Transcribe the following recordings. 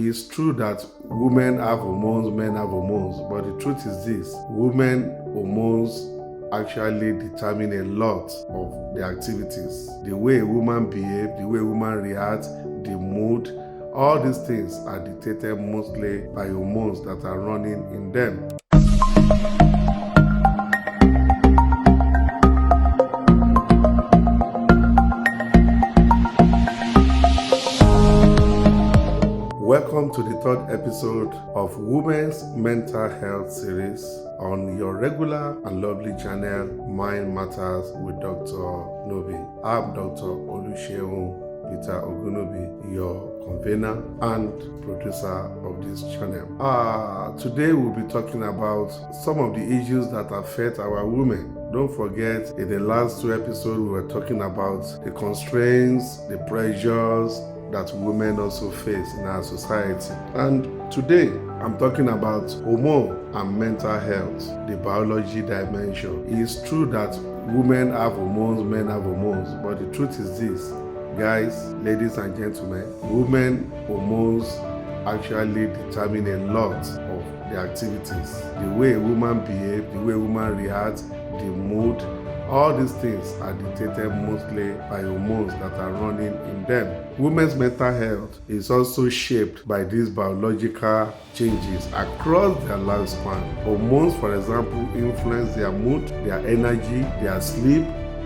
It's true that women have hormones, men have hormones, but the truth is this: women hormones actually determine a lot of the activities. The way a woman behaves, the way a woman reacts, the mood, all these things are dictated mostly by hormones that are running in them. Welcome to the third episode of Women's Mental Health series on your regular and lovely channel, Mind Matters with Dr. Nobi. I'm Dr. Oluseun Peter Ogunobi, your convener and producer of this channel. Today we'll be talking about some of the issues that affect our women. Don't forget, in the last two episodes we were talking about the constraints, the pressures that women also face in our society. And today I'm talking about hormone and mental health, the biology dimension. It's true that women have hormones, men have hormones, but the truth is this, guys, ladies and gentlemen, women hormones actually determine a lot of the activities. The way a woman behaves, the way a woman reacts, the mood, all these things are dictated mostly by hormones that are running in them. Women's mental health is also shaped by these biological changes across their lifespan. Hormones, for example, influence their mood, their energy, their sleep,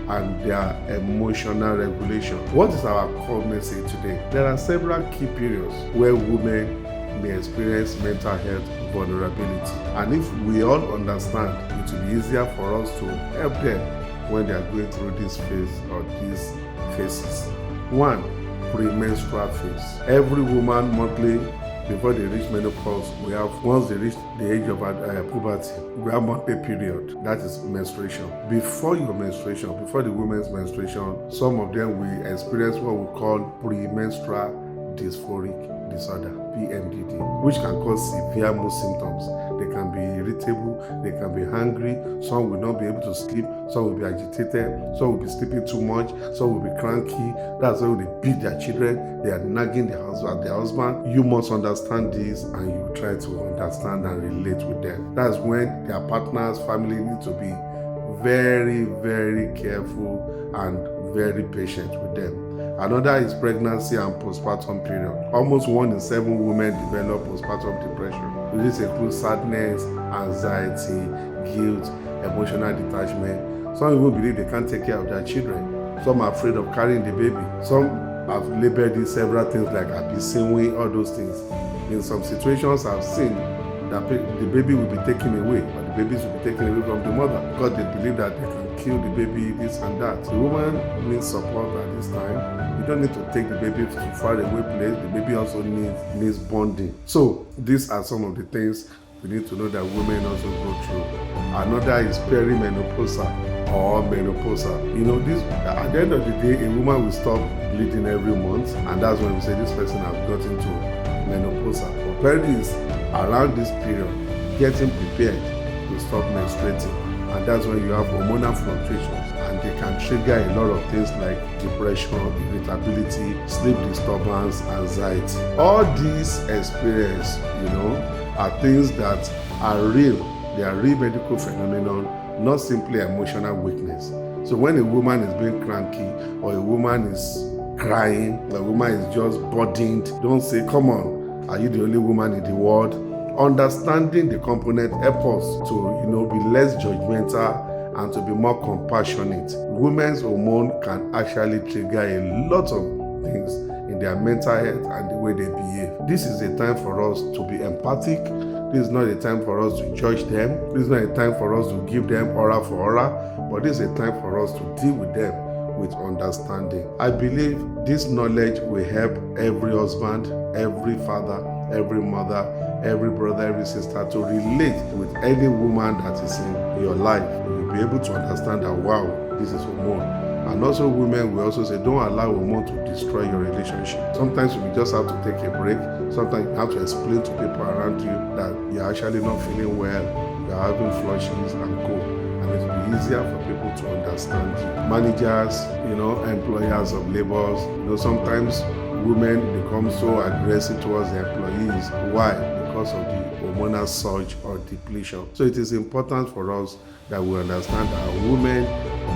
and their emotional regulation. What is our core message today? There are several key periods where women may experience mental health vulnerability. And if we all understand, it will be easier for us to help them when they are going through this phase or these phases. 1. Premenstrual phase. Every woman monthly, before they reach menopause, once they reach the age of puberty, we have monthly period. That is menstruation. Before your menstruation, before the woman's menstruation, some of them will experience what we call premenstrual dysphoric disorder, PMDD, which can cause severe mood symptoms. They can be irritable, they can be hungry, some will not be able to sleep, some will be agitated, some will be sleeping too much, some will be cranky. That's why they beat their children, they are nagging their husband. You must understand this and you try to understand and relate with them. That's when their partners, family need to be very, very careful and very patient with them. Another is pregnancy and postpartum period. Almost 1 in 7 women develop postpartum depression. This includes sadness, anxiety, guilt, emotional detachment. Some even believe they can't take care of their children. Some are afraid of carrying the baby. Some have labeled it several things like abyssinic, all those things. In some situations, I've seen that the baby will be taken away, or the babies will be taken away from the mother because they believe that they can kill the baby, this and that. The woman needs support at this time. You don't need to take the baby to far away place. The baby also needs bonding. So these are some of the things we need to know that women also go through. Another is perimenopausal or menopausal. This at the end of the day, a woman will stop bleeding every month, and that's when we say this person has got into menopausal. But peri is around this period, getting prepared to stop menstruating, and that's when you have hormonal fluctuations, and they can trigger a lot of things like depression, irritability, sleep disturbance, anxiety. All these experiences, are things that are real. They are real medical phenomenon, not simply emotional weakness. So when a woman is being cranky, or a woman is crying, or a woman is just burdened, don't say, come on, are you the only woman in the world? Understanding the component helps us to be less judgmental and to be more compassionate. Women's hormone can actually trigger a lot of things in their mental health and the way they behave. This is a time for us to be empathic. This is not a time for us to judge them. This is not a time for us to give them aura for aura, but this is a time for us to deal with them with understanding. I believe this knowledge will help every husband, every father, every mother, every brother, every sister to relate with any woman that is in your life. You'll be able to understand that, wow, this is hormone. And also women will also say, don't allow hormone to destroy your relationship. Sometimes you just have to take a break. Sometimes you have to explain to people around you that you're actually not feeling well, you're having flushes and co. And it will be easier for people to understand you. Managers, employers of labors, sometimes women become so aggressive towards their employees. Why? Because of the hormonal surge or depletion. So it is important for us that we understand that women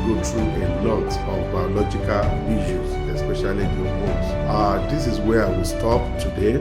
go through a lot of biological issues, especially the hormones. This is where I will stop today.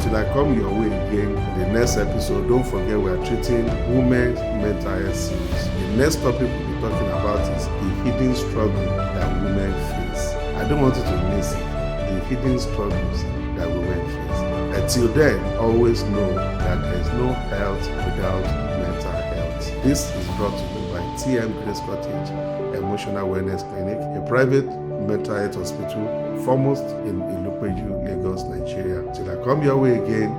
Till I come your way again in the next episode, don't forget we are treating women's mental health series. The next topic we'll be talking about is the hidden struggle that women face. I don't want you to miss it. The hidden struggles that women face. Until then, always know that there is no health without mental health. This is brought to you by TM Grace Cottage Emotional Wellness Clinic, a private mental health hospital foremost in Ilupeju, Lagos, Nigeria. Till I come your way again,